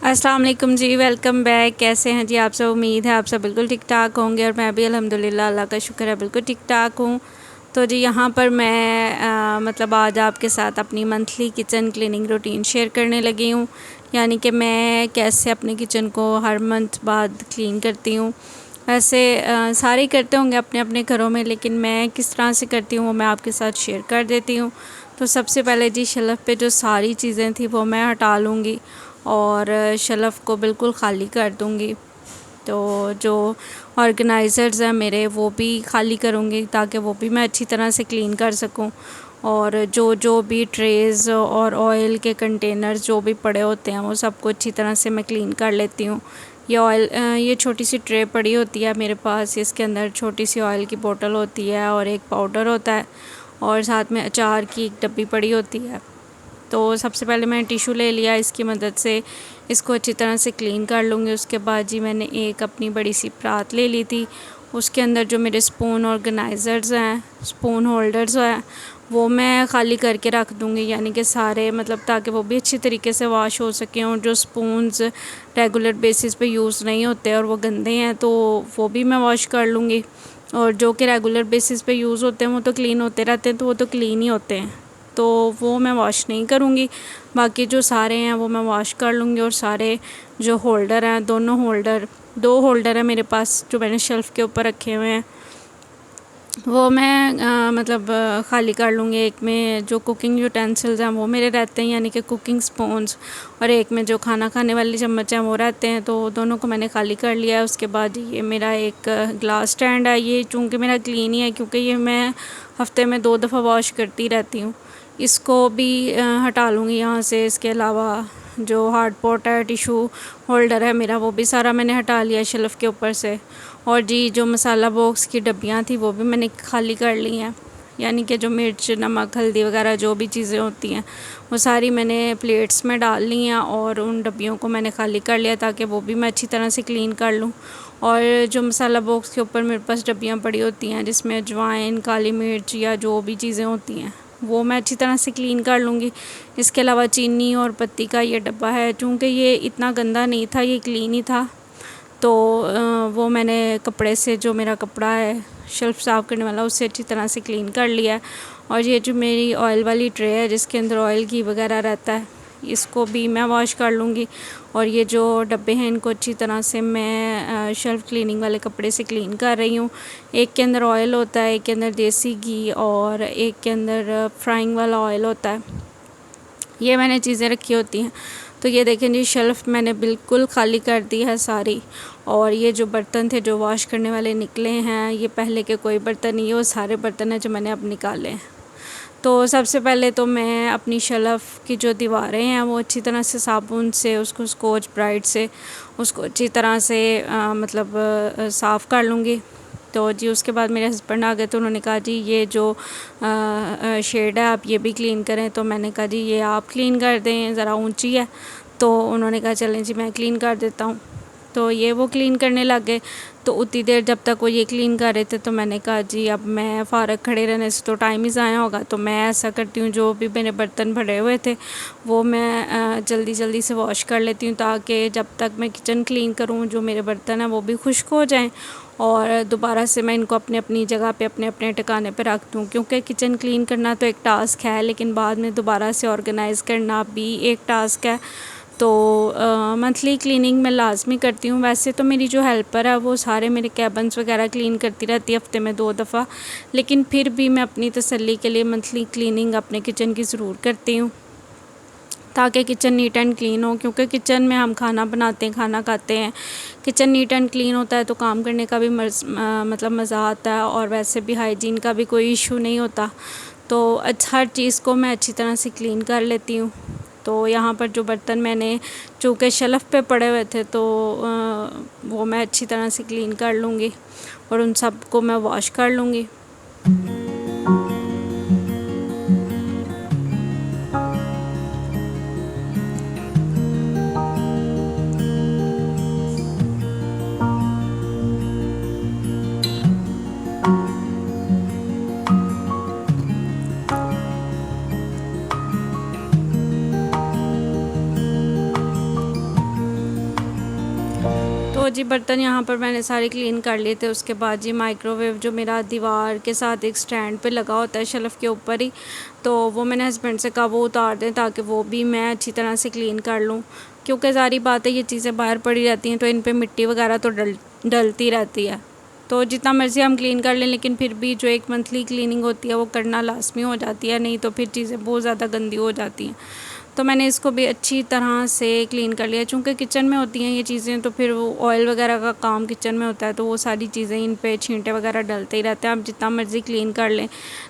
अस्सलाम वालेकुम जी, welcome back. कैसे हैं जी आप सब? उम्मीद है आप सब बिल्कुल ठीक ठाक होंगे और मैं भी अल्हम्दुलिल्लाह अल्लाह का शुक्र है बिल्कुल ठीक ठाक हूँ। तो जी यहाँ पर मैं मतलब आज आपके साथ अपनी monthly kitchen cleaning routine share करने लगी हूँ। यानी कि मैं कैसे अपने किचन को हर मंथ बाद क्लीन करती हूँ। वैसे सारे ही करते होंगे अपने अपने घरों में, लेकिन मैं किस तरह से करती हूँ वो मैं आपके साथ शेयर कर देती हूँ। तो सबसे पहले जी शेल्फ़ पे जो सारी चीज़ें थी वो मैं हटा लूँगी और शेल्फ़ को बिल्कुल ख़ाली कर दूँगी। तो जो ऑर्गेनाइज़र्स हैं मेरे वो भी ख़ाली करूँगी ताकि वो भी मैं अच्छी तरह से क्लीन कर सकूँ। और जो जो भी ट्रेज़ और ऑयल के कंटेनर्स जो भी पड़े होते हैं वो सबको अच्छी तरह से मैं क्लीन कर लेती हूँ। ये छोटी सी ट्रे पड़ी होती है मेरे पास, इसके अंदर छोटी सी ऑयल की बोतल होती है और एक पाउडर होता है और साथ में अचार की एक डब्बी पड़ी होती है। तो सबसे पहले मैंने टिशू ले लिया, इसकी मदद से इसको अच्छी तरह से क्लीन कर लूँगी। उसके बाद जी मैंने एक अपनी बड़ी सी परात ले ली थी, उसके अंदर जो मेरे स्पून ऑर्गेनाइज़र्स हैं, स्पून होल्डर्स हैं, वो मैं ख़ाली करके रख दूँगी। यानी कि सारे मतलब ताकि वो भी अच्छी तरीके से वॉश हो सकें और जो स्पून्स रेगुलर बेसिस पे यूज़ नहीं होते और वो गंदे हैं तो वो भी मैं वॉश कर लूँगी। और जो कि रेगुलर बेसिस पे यूज़ होते हैं वो तो क्लीन होते रहते हैं, तो वो तो क्लीन ही होते हैं, तो वो मैं वॉश नहीं करूँगी। बाकी जो सारे हैं वो मैं वॉश कर लूँगी। और सारे जो होल्डर हैं, दो होल्डर हैं मेरे पास जो मैंने शेल्फ़ के ऊपर रखे हुए हैं, वो मैं मतलब ख़ाली कर लूँगी। एक में जो कुकिंग यूटेंसिल्स हैं वो मेरे रहते हैं, यानी कि कुकिंग स्पून्स, और एक में जो खाना खाने वाली चम्मच हैं वो रहते हैं, तो दोनों को मैंने ख़ाली कर लिया है। उसके बाद ये मेरा एक ग्लास स्टैंड है, ये चूँकि मेरा क्लीन ही है क्योंकि ये मैं हफ़्ते में 2 दफ़ा वॉश करती रहती हूँ, इसको भी हटा लूँगी यहाँ से। इसके अलावा जो हार्ड पॉट है, टिशू होल्डर है मेरा, वो भी सारा मैंने हटा लिया शेल्फ़ के ऊपर से। और जी जो मसाला बॉक्स की डब्बियाँ थी वो भी मैंने खाली कर ली हैं, यानी कि जो मिर्च, नमक, हल्दी वगैरह जो भी चीज़ें होती हैं वो सारी मैंने प्लेट्स में डाल ली हैं और उन डब्बियों को मैंने खाली कर लिया ताकि वो भी मैं अच्छी तरह से क्लीन कर लूँ। और जो मसाला बॉक्स के ऊपर मेरे पास डब्बियाँ पड़ी होती हैं जिसमें अजवाइन, काली मिर्च या जो भी चीज़ें होती हैं वो मैं अच्छी तरह से क्लीन कर लूँगी। इसके अलावा चीनी और पत्ती का ये डब्बा है, चूँकि ये इतना गंदा नहीं था, ये क्लीन ही था, तो वो मैंने कपड़े से, जो मेरा कपड़ा है शेल्फ़ साफ़ करने वाला, उससे अच्छी तरह से क्लीन कर लिया है। और ये जो मेरी ऑयल वाली ट्रे है जिसके अंदर ऑयल घी वगैरह रहता है, इसको भी मैं वॉश कर लूँगी। और ये जो डब्बे हैं इनको अच्छी तरह से मैं शेल्फ़ क्लीनिंग वाले कपड़े से क्लीन कर रही हूँ। एक के अंदर ऑयल होता है, एक के अंदर देसी घी और एक के अंदर फ्राइंग वाला ऑयल होता है, ये मैंने चीज़ें रखी होती हैं। तो ये देखें जी शेल्फ़ मैंने बिल्कुल ख़ाली कर दी है सारी। और ये जो बर्तन थे जो वॉश करने वाले निकले हैं, ये पहले के कोई बर्तन नहीं है, वो सारे बर्तन हैं जो मैंने अब निकाले हैं। तो सबसे पहले तो मैं अपनी शेल्फ़ की जो दीवारें हैं वो अच्छी तरह से साबुन से, उसको स्कॉच ब्राइट से उसको अच्छी तरह से साफ़ कर लूँगी। तो जी उसके बाद मेरे हस्बैंड आ गए तो उन्होंने कहा जी ये जो शेड है आप ये भी क्लीन करें। तो मैंने कहा जी ये आप क्लीन कर दें, ज़रा ऊंची है। तो उन्होंने कहा चलें जी मैं क्लीन कर देता हूँ। तो ये वो क्लीन करने लग गए। तो उतनी देर जब तक वो ये क्लीन कर रहे थे तो मैंने कहा जी अब मैं फ़ारग खड़े रहने से तो टाइम ही ज़ाया होगा, तो मैं ऐसा करती हूँ जो भी मेरे बर्तन भरे हुए थे वो मैं जल्दी जल्दी से वॉश कर लेती हूँ ताकि जब तक मैं किचन क्लीन करूँ जो मेरे बर्तन हैं वो भी खुश्क हो जाएं और दोबारा से मैं इनको अपने अपनी जगह पे, अपने अपने ठिकाने पे रख दूँ। क्योंकि किचन क्लीन करना तो एक टास्क है, लेकिन बाद में दोबारा से ऑर्गेनाइज़ करना भी एक टास्क है। तो मंथली क्लीनिंग मैं लाज़मी करती हूँ। वैसे तो मेरी जो हेल्पर है वो सारे मेरे कैबिन्स वगैरह क्लीन करती रहती है हफ़्ते में 2 दफ़ा, लेकिन फिर भी मैं अपनी तसल्ली के लिए मंथली क्लीनिंग अपने किचन की ज़रूर करती हूँ ताकि किचन नीट एंड क्लीन हो। क्योंकि किचन में हम खाना बनाते हैं, खाना खाते हैं, किचन नीट एंड क्लीन होता है तो काम करने का भी मतलब मज़ा आता है और वैसे भी हाइजीन का भी कोई इशू नहीं होता। तो हर चीज़ को मैं अच्छी तरह से क्लीन कर लेती हूँ। तो यहाँ पर जो बर्तन मैंने चूँकि शेल्फ़ पे पड़े हुए थे तो वो मैं अच्छी तरह से क्लीन कर लूँगी और उन सब को मैं वॉश कर लूँगी। जी बर्तन यहाँ पर मैंने सारे क्लीन कर लिए थे। उसके बाद जी माइक्रोवेव जो मेरा दीवार के साथ एक स्टैंड पे लगा होता है शेल्फ़ के ऊपर ही, तो वो मैंने हस्बैंड से कहा वो उतार दें ताकि वो भी मैं अच्छी तरह से क्लीन कर लूँ, क्योंकि सारी बात है ये चीज़ें बाहर पड़ी रहती हैं तो इन पे मिट्टी वगैरह तो डलती रहती है। तो जितना मर्ज़ी हम क्लीन कर लें लेकिन फिर भी जो एक मंथली क्लीनिंग होती है वो करना लाज़मी हो जाती है, नहीं तो फिर चीज़ें बहुत ज़्यादा गंदी हो जाती हैं। तो मैंने इसको भी अच्छी तरह से क्लीन कर लिया, चूँकि किचन में होती हैं ये चीज़ें तो फिर वो ऑयल वगैरह का काम किचन में होता है तो वो सारी चीज़ें इन पे छींटे वगैरह डलते ही रहते हैं। आप जितना मर्ज़ी क्लीन कर लें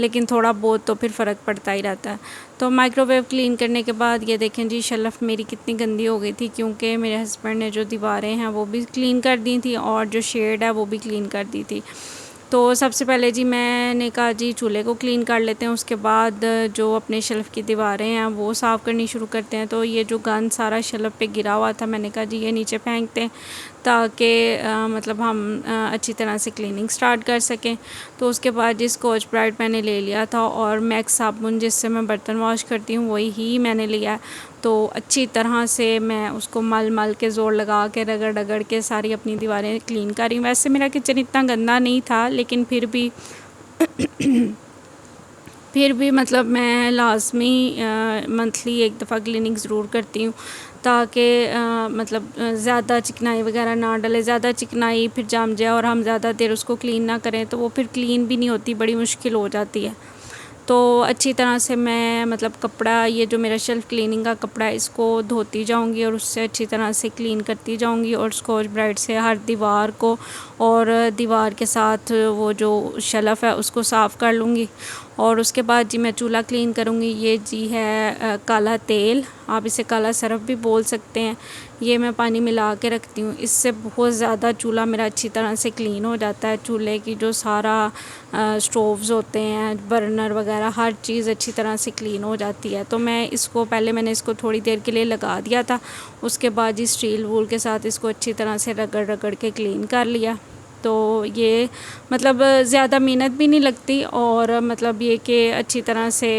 लेकिन थोड़ा बहुत तो फिर फ़र्क पड़ता ही रहता है। तो माइक्रोवेव क्लीन करने के बाद ये देखें जी शेल्फ़ मेरी कितनी गंदी हो गई थी, क्योंकि मेरे हस्बैंड ने जो दीवारें हैं वो भी क्लीन कर दी थी और जो शेड है वो भी क्लीन कर दी थी। तो सबसे पहले जी मैंने कहा जी चूल्हे को क्लीन कर लेते हैं, उसके बाद जो अपने शेल्फ़ की दीवारें हैं वो साफ़ करनी शुरू करते हैं। तो ये जो गंद सारा शेल्फ़ पे गिरा हुआ था मैंने कहा जी ये नीचे फेंकते हैं ताकि मतलब हम अच्छी तरह से क्लीनिंग स्टार्ट कर सकें। तो उसके बाद जी स्कॉच ब्राइट मैंने ले लिया था और मैक्स साबुन जिससे मैं बर्तन वॉश करती हूँ वही ही मैंने लिया है। तो अच्छी तरह से मैं उसको मल के ज़ोर लगा के रगड़ के सारी अपनी दीवारें क्लीन कर रही हूँ। वैसे मेरा किचन इतना गंदा नहीं था लेकिन फिर भी मतलब मैं लाज़मी मंथली एक दफ़ा क्लीनिंग ज़रूर करती हूँ ताकि मतलब ज़्यादा चिकनाई वगैरह ना डले। ज़्यादा चिकनाई फिर जम जाए और हम ज़्यादा देर उसको क्लीन ना करें तो वो फिर क्लीन भी नहीं होती, बड़ी मुश्किल हो जाती है। तो अच्छी तरह से मैं मतलब कपड़ा, ये जो मेरा शेल्फ़ क्लीनिंग का कपड़ा है इसको धोती जाऊंगी और उससे अच्छी तरह से क्लीन करती जाऊंगी और स्कॉच ब्राइट से हर दीवार को और दीवार के साथ वो जो शेल्फ़ है उसको साफ़ कर लूँगी। और उसके बाद जी मैं चूल्हा क्लीन करूँगी। ये जी है काला तेल, आप इसे काला सरफ भी बोल सकते हैं। ये मैं पानी मिला के रखती हूँ, इससे बहुत ज़्यादा चूल्हा मेरा अच्छी तरह से क्लीन हो जाता है। चूल्हे की जो सारा स्टोव्स होते हैं, बर्नर वगैरह, हर चीज़ अच्छी तरह से क्लीन हो जाती है। तो मैंने इसको थोड़ी देर के लिए लगा दिया था। उसके बाद जी स्टील वूल के साथ इसको अच्छी तरह से रगड़ के क्लीन कर लिया। तो ये मतलब ज़्यादा मेहनत भी नहीं लगती और मतलब ये कि अच्छी तरह से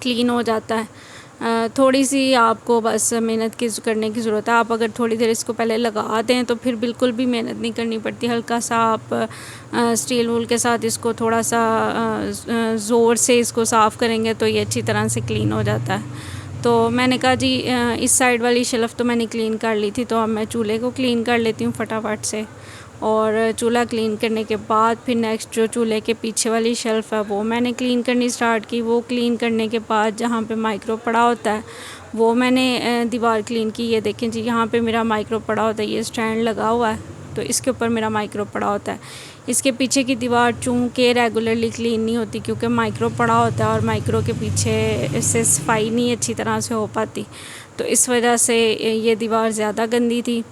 क्लीन हो जाता है। थोड़ी सी आपको बस मेहनत करने की ज़रूरत है। आप अगर थोड़ी देर इसको पहले लगा दें तो फिर बिल्कुल भी मेहनत नहीं करनी पड़ती। हल्का सा आप स्टील वूल के साथ इसको थोड़ा सा ज़ोर से इसको साफ़ करेंगे तो ये अच्छी तरह से क्लीन हो जाता है। तो मैंने कहा जी इस साइड वाली शेल्फ़ तो मैंने क्लीन कर ली थी, तो अब मैं चूल्हे को क्लीन कर लेती हूँ फटाफट से। और चूल्हा क्लीन करने के बाद फिर नेक्स्ट जो चूल्हे के पीछे वाली शेल्फ़ है वो मैंने क्लीन करनी स्टार्ट की। वो क्लीन करने के बाद जहाँ पे माइक्रो पड़ा होता है वो मैंने दीवार क्लीन की। ये देखें जी यहाँ पे मेरा माइक्रो पड़ा होता है, ये स्टैंड लगा हुआ है तो इसके ऊपर मेरा माइक्रो पड़ा होता है। इसके पीछे की दीवार चूँकि रेगुलरली क्लीन नहीं होती क्योंकि माइक्रो पड़ा होता है और माइक्रो के पीछे इससे सफाई नहीं अच्छी तरह से हो पाती, तो इस वजह से ये दीवार ज़्यादा गंदी थी।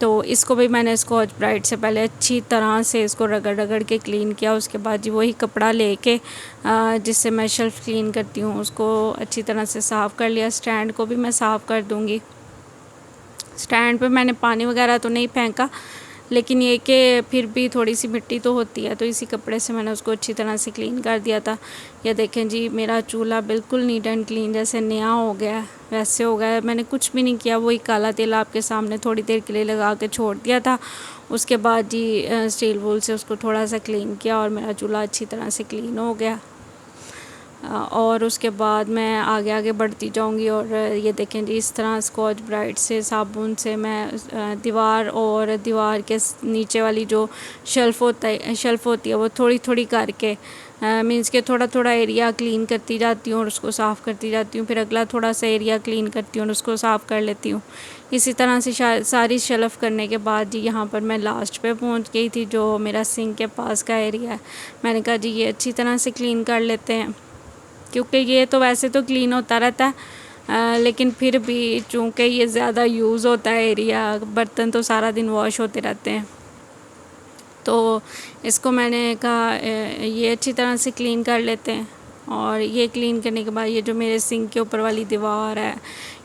तो इसको भी मैंने स्कॉच ब्राइट से पहले अच्छी तरह से इसको रगड़ के क्लीन किया। उसके बाद जी वही कपड़ा लेके जिससे मैं शेल्फ़ क्लीन करती हूँ उसको अच्छी तरह से साफ़ कर लिया। स्टैंड को भी मैं साफ़ कर दूँगी। स्टैंड पे मैंने पानी वगैरह तो नहीं फेंका लेकिन ये कि फिर भी थोड़ी सी मिट्टी तो होती है, तो इसी कपड़े से मैंने उसको अच्छी तरह से क्लीन कर दिया था। ये देखें जी मेरा चूल्हा बिल्कुल नीट एंड क्लीन जैसे नया हो गया है वैसे हो गया है। मैंने कुछ भी नहीं किया, वही काला तेल आपके सामने थोड़ी देर के लिए लगा के छोड़ दिया था। उसके बाद जी स्टील वूल से उसको थोड़ा सा क्लीन किया और मेरा चूल्हा अच्छी तरह से क्लीन हो गया। और उसके बाद मैं आगे बढ़ती जाऊंगी। और ये देखें जी इस तरह स्कॉच ब्राइट से साबुन से मैं दीवार और दीवार के नीचे वाली जो शेल्फ़ होती है वो थोड़ी करके मीन्स के थोड़ा एरिया क्लीन करती जाती हूँ और उसको साफ़ करती जाती हूँ। फिर अगला थोड़ा सा एरिया क्लीन करती हूँ और उसको साफ़ कर लेती हूँ। इसी तरह से सारी शेल्फ़ करने के बाद जी यहाँ पर मैं लास्ट पे पहुँच गई थी, जो मेरा सिंक के पास का एरिया है। मैंने कहा जी ये अच्छी तरह से क्लीन कर लेते हैं क्योंकि ये तो वैसे तो क्लीन होता रहता है लेकिन फिर भी चूँकि ये ज़्यादा यूज़ होता है एरिया, बर्तन तो सारा दिन वॉश होते रहते हैं, तो इसको मैंने कहा ये अच्छी तरह से क्लीन कर लेते हैं। और ये क्लीन करने के बाद ये जो मेरे सिंक के ऊपर वाली दीवार है,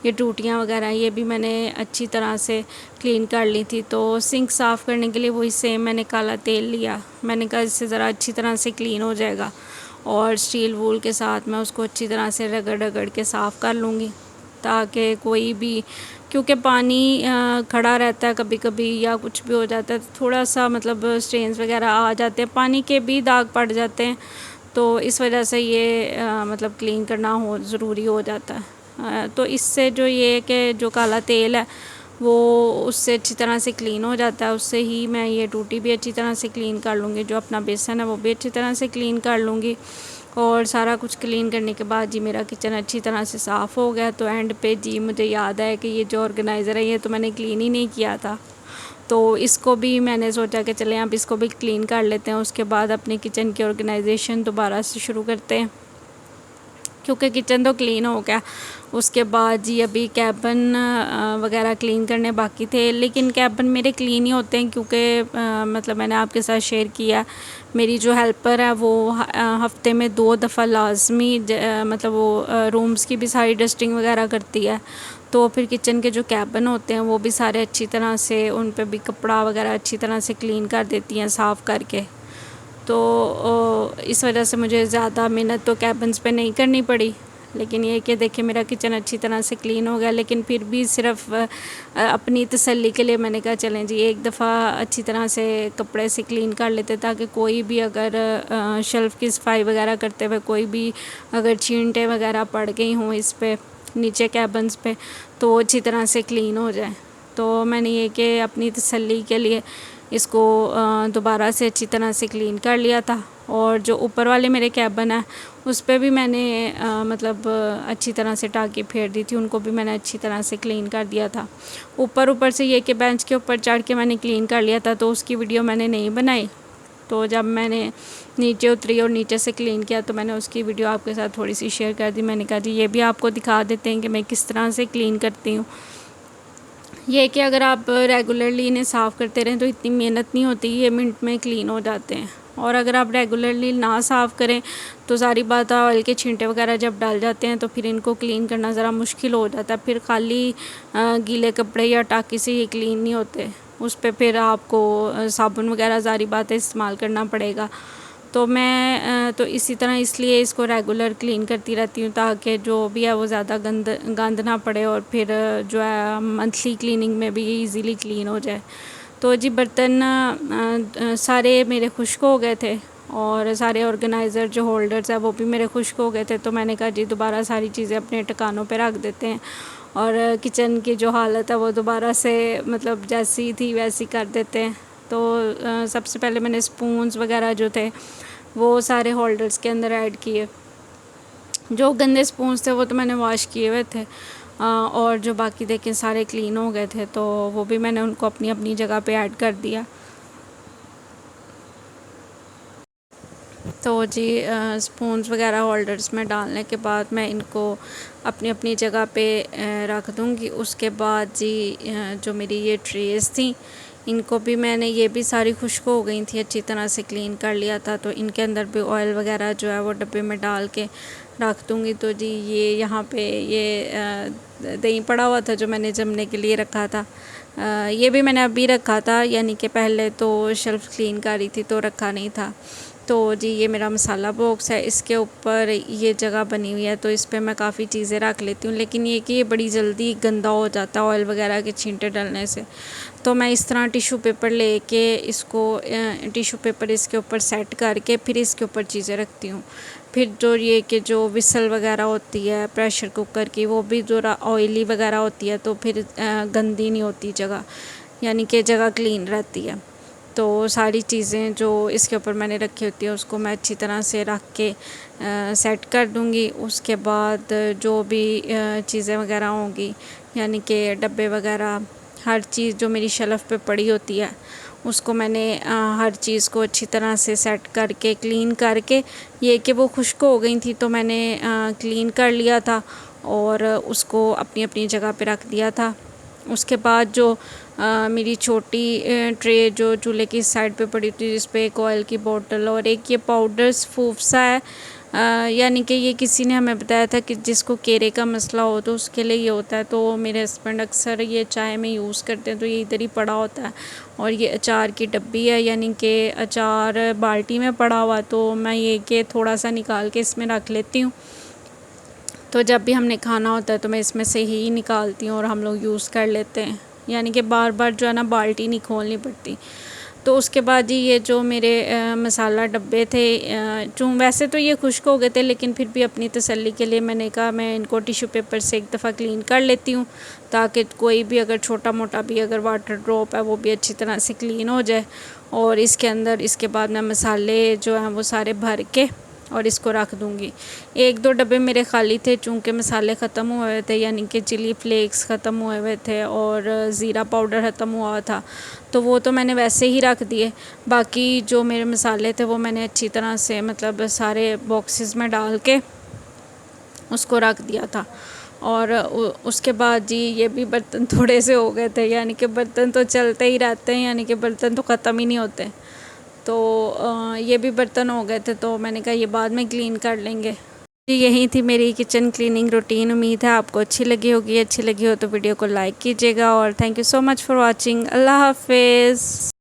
ये टूटियाँ वगैरह, ये भी मैंने अच्छी तरह से क्लीन कर ली थी। तो सिंक साफ़ करने के लिए वही सेम मैंने काला तेल लिया। मैंने कहा इससे ज़रा अच्छी तरह से क्लीन हो जाएगा और स्टील वूल के साथ मैं उसको अच्छी तरह से रगड़ के साफ़ कर लूँगी ताकि कोई भी क्योंकि पानी खड़ा रहता है कभी कभी या कुछ भी हो जाता है, तो थोड़ा सा मतलब स्ट्रेन्स वगैरह आ जाते हैं, पानी के भी दाग पड़ जाते हैं। तो इस वजह से ये मतलब क्लीन करना ज़रूरी हो जाता है। तो इससे जो ये कि जो काला तेल है वो उससे अच्छी तरह से क्लीन हो जाता है। उससे ही मैं ये टूटी भी अच्छी तरह से क्लीन कर लूँगी, जो अपना बेसन है वो भी अच्छी तरह से क्लीन कर लूँगी। और सारा कुछ क्लीन करने के बाद जी मेरा किचन अच्छी तरह से साफ़ हो गया। तो एंड पे जी मुझे याद है कि ये जो ऑर्गेनाइज़र है ये तो मैंने क्लीन ही नहीं किया था, तो इसको भी मैंने सोचा कि चलें अब इसको भी क्लीन कर लेते हैं। उसके बाद अपने किचन की ऑर्गेनाइजेशन दोबारा से शुरू करते हैं, क्योंकि किचन तो क्लीन हो गया। उसके बाद जी अभी कैबिन वगैरह क्लीन करने बाकी थे, लेकिन कैबिन मेरे क्लीन ही होते हैं क्योंकि मतलब मैंने आपके साथ शेयर किया, मेरी जो हेल्पर है वो हफ्ते में 2 दफ़ा लाजमी मतलब वो रूम्स की भी सारी डस्टिंग वगैरह करती है। तो फिर किचन के जो कैबिन होते हैं वो भी सारे अच्छी तरह से, उन पे भी कपड़ा वगैरह अच्छी तरह से क्लीन कर देती हैं साफ़ करके। तो इस वजह से मुझे ज़्यादा मेहनत तो कैबिन्स पे नहीं करनी पड़ी। लेकिन ये कि देखिए मेरा किचन अच्छी तरह से क्लीन हो गया, लेकिन फिर भी सिर्फ अपनी तसल्ली के लिए मैंने कहा चलें जी एक दफ़ा अच्छी तरह से कपड़े से क्लीन कर लेते, ताकि कोई भी अगर शेल्फ़ की सफाई वगैरह करते हुए कोई भी अगर चींटे वगैरह पड़ गई हों इस पे नीचे कैबिन्स पे, तो अच्छी तरह से क्लीन हो जाए। तो मैंने ये कि अपनी तसल्ली के लिए इसको दोबारा से अच्छी तरह से क्लीन कर लिया था। और जो ऊपर वाले मेरे कैबिन है उस पर भी मैंने मतलब अच्छी तरह से टाँकी फेर दी थी, उनको भी मैंने अच्छी तरह से क्लीन कर दिया था। ऊपर से ये कि बेंच के ऊपर चढ़ के मैंने क्लीन कर लिया था, तो उसकी वीडियो मैंने नहीं बनाई। तो जब मैंने नीचे उतरी और नीचे से क्लीन किया तो मैंने उसकी वीडियो आपके साथ थोड़ी सी शेयर कर दी। मैंने कहा जी ये भी आपको दिखा देते हैं कि मैं किस तरह से क्लीन करती हूँ। ये कि अगर आप रेगुलरली इन्हें साफ़ करते रहें तो इतनी मेहनत नहीं होती, ये मिनट में क्लीन हो जाते हैं। और अगर आप रेगुलरली ना साफ़ करें तो सारी बात ऑयल के छींटे वगैरह जब डाल जाते हैं तो फिर इनको क्लीन करना ज़रा मुश्किल हो जाता है। फिर खाली गीले कपड़े या टाँकी से ये क्लीन नहीं होते, उस पर फिर आपको साबुन वगैरह सारी बातें इस्तेमाल करना पड़ेगा। तो मैं तो इसी तरह इसलिए इसको रेगुलर क्लीन करती रहती हूँ, ताकि जो भी है वो ज़्यादा गंद ना पड़े और फिर जो है मंथली क्लीनिंग में भी ये ईज़िली क्लीन हो जाए। तो जी बर्तन सारे मेरे खुश्क हो गए थे और सारे ऑर्गेनाइज़र जो होल्डर्स है वो भी मेरे खुश्क हो गए थे। तो मैंने कहा जी दोबारा सारी चीज़ें अपने ठिकानों पे रख देते हैं और किचन की जो हालत है वो दोबारा से मतलब जैसी थी वैसी कर देते हैं। तो सबसे पहले मैंने स्पून्स वगैरह जो थे वो सारे होल्डर्स के अंदर ऐड किए। जो गंदे स्पून्स थे वो तो मैंने वॉश किए हुए थे और जो बाकी देखें सारे क्लीन हो गए थे, तो वो भी मैंने उनको अपनी अपनी जगह पे ऐड कर दिया। तो जी स्पून्स वगैरह होल्डर्स में डालने के बाद मैं इनको अपनी अपनी जगह पे रख दूँगी। उसके बाद जी जो मेरी ये ट्रेस थी इनको भी मैंने, ये भी सारी खुश्क हो गई थी, अच्छी तरह से क्लीन कर लिया था। तो इनके अंदर भी ऑयल वगैरह जो है वो डब्बे में डाल के रख दूँगी। तो जी ये यहाँ पे ये दही पड़ा हुआ था जो मैंने जमने के लिए रखा था, ये भी मैंने अभी रखा था, यानी कि पहले तो शेल्फ़ क्लीन कर रही थी तो रखा नहीं था। तो जी ये मेरा मसाला बॉक्स है, इसके ऊपर ये जगह बनी हुई है तो इस पर मैं काफ़ी चीज़ें रख लेती हूँ, लेकिन ये कि ये बड़ी जल्दी गंदा हो जाता है ऑयल वगैरह के छींटे डलने से। तो मैं इस तरह टिशू पेपर लेके इसको टिशू पेपर इसके ऊपर सेट करके फिर इसके ऊपर चीज़ें रखती हूँ। फिर जो ये कि जो विसल वगैरह होती है प्रेशर कुकर की वो भी जो ऑयली वगैरह होती है तो फिर गंदी नहीं होती जगह, यानी कि जगह क्लीन रहती है। तो सारी चीज़ें जो इसके ऊपर मैंने रखी होती है उसको मैं अच्छी तरह से रख के सेट कर दूँगी। उसके बाद जो भी चीज़ें वगैरह होंगी, यानी कि डब्बे वगैरह हर चीज़ जो मेरी शेल्फ़ पे पड़ी होती है उसको मैंने हर चीज़ को अच्छी तरह से सेट करके क्लीन करके, ये कि वो खुश्क हो गई थी तो मैंने क्लीन कर लिया था और उसको अपनी अपनी जगह पे रख दिया था। उसके बाद जो मेरी छोटी ट्रे जो चूल्हे की साइड पे पड़ी थी जिस पे एक ऑयल की बोतल और एक ये पाउडर्स फूफसा है, यानी कि ये किसी ने हमें बताया था कि जिसको केरे का मसला हो तो उसके लिए ये होता है। तो मेरे हस्बैंड अक्सर ये चाय में यूज़ करते हैं तो ये इधर ही पड़ा होता है। और ये अचार की डब्बी है, यानी कि अचार बाल्टी में पड़ा हुआ, तो मैं ये कि थोड़ा सा निकाल के इसमें रख लेती हूँ तो जब भी हमने खाना होता है तो मैं इसमें से ही निकालती हूँ और हम लोग यूज़ कर लेते हैं, यानी कि बार बार जो है ना बाल्टी नहीं खोलनी पड़ती। तो उसके बाद जी ये जो मेरे मसाला डब्बे थे, जो वैसे तो ये खुश्क हो गए थे, लेकिन फिर भी अपनी तसल्ली के लिए मैंने कहा मैं इनको टिश्यू पेपर से एक दफ़ा क्लीन कर लेती हूँ, ताकि कोई भी अगर छोटा मोटा भी अगर वाटर ड्रॉप है वो भी अच्छी तरह से क्लीन हो जाए। और इसके अंदर इसके बाद मैं मसाले जो हैं वो सारे भर के और इसको रख दूँगी। 1-2 डब्बे मेरे खाली थे, चूँकि मसाले ख़त्म हुए हुए थे, यानी कि चिली फ्लेक्स ख़त्म हुए हुए थे और ज़ीरा पाउडर ख़त्म हुआ था, तो वो तो मैंने वैसे ही रख दिए। बाकी जो मेरे मसाले थे वो मैंने अच्छी तरह से मतलब सारे बॉक्सेस में डाल के उसको रख दिया था। और उसके बाद जी ये भी बर्तन थोड़े से हो गए थे, यानी कि बर्तन तो चलते ही रहते हैं, यानी कि बर्तन तो ख़त्म ही नहीं होते। तो ये भी बर्तन हो गए थे, तो मैंने कहा ये बाद में क्लीन कर लेंगे। जी यही थी मेरी किचन क्लीनिंग रूटीन। उम्मीद है आपको अच्छी लगी होगी। अच्छी लगी हो तो वीडियो को लाइक कीजिएगा और thank you so much for watching. अल्लाह हाफिज़।